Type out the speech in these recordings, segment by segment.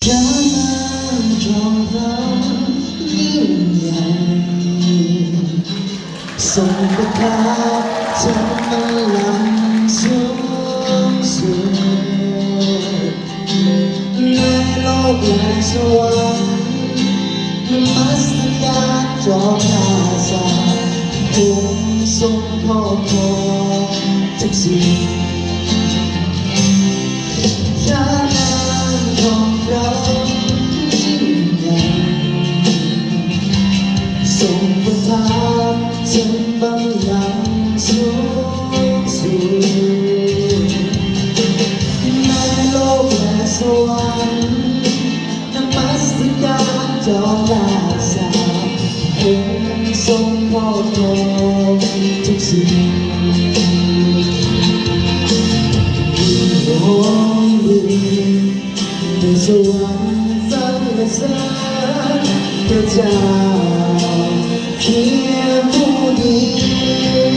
การของเรายิ่งใหญ่ทรงประทับทรงบัลลังก์สูงสุดในโลกและสวรรค์นมัสการจอมอาสาองค์ทรงครอบครองทุกสิ่งพระนามของเรายิ่งใหญ่ทรงประทับทรงบัลลังก์สูงสุดในโลกและสวรรค์นมัสการจอมราชาองค์ทรงครอบครองทุกสิ่งในสวรรค์สรรเสริญพระเจ้าเพียงผู้เดี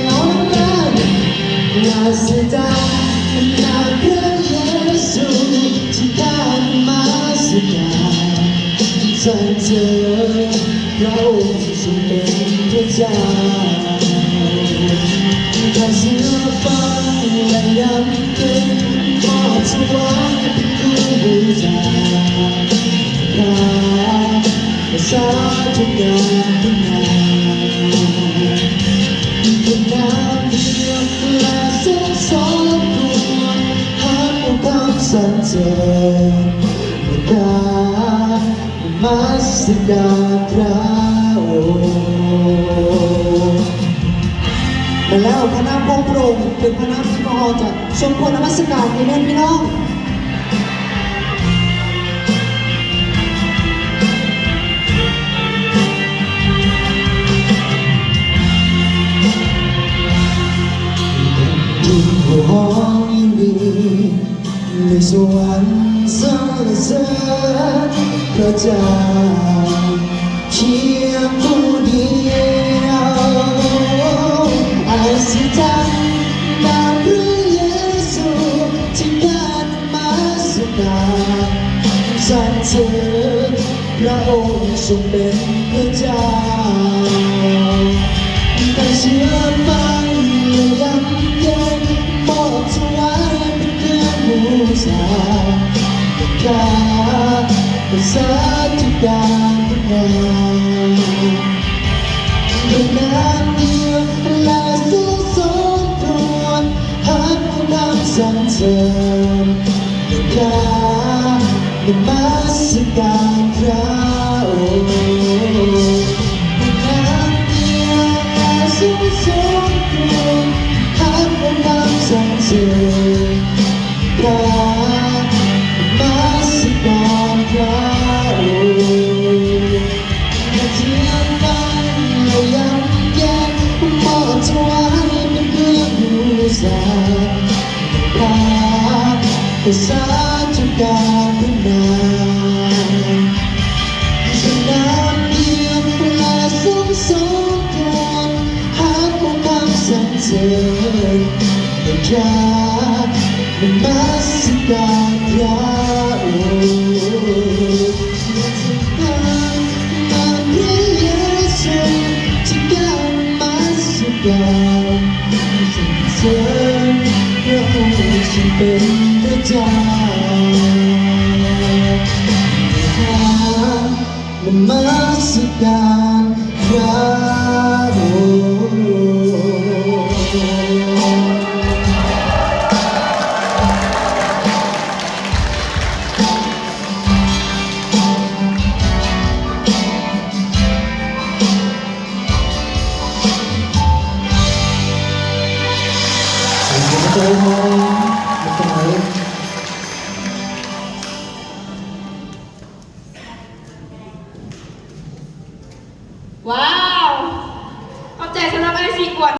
ยวนั้นนาสจรรย์นาพระเยซูที่ได้มาสการสรรเสริญพระองค์ทรงเป็นพระเจ้าข้าเชื่อฟังและยำเกรงมอบสวรรค์เป็นผู้บูชาข้าสาธุการทุกงานทุกนามเดียวและทรงสอนตัวหาผู้คำสรรเสริญข้านมัสการพระองค์มาแล้วพระนามของพระองค์เป็นพระนามที่มหาจักรสมควรนมัสการเอเมนพี่น้องยิ่งห้องยิ่งดีในสวรรค์สรรเสริญพระเจ้าเพียงผู้เดียวอัศจรรย์นาพระเยซูที่การมาสการสรรเสริญพระองค์ทรงเป็นพระเจ้าแต่เชื่อฟังและยำเกรงมอบถวายเป็นเครื่องบูชาข้าสาธุการทุกงานเป็นนามเดียวและทรงสมควรหาผู้นำสรรเสริญข้านมัสการพระองค์เป็นนามเดียวและทรงสมควรหาผู้นำสรรเสริญข้านมัสการพระองค์เทียนกันและยำแยกมอบถวายเป็นเครื่องบูชาข้าสาธุการทุกนามเป็นนามเดียวและทรงสมควรหาผู้คำสรรเสริญข้านมัสการพระองค์ที่การมาสการสรรเสริญพระองค์ทรงเป็นพระเจ้าข้านมัสการพระ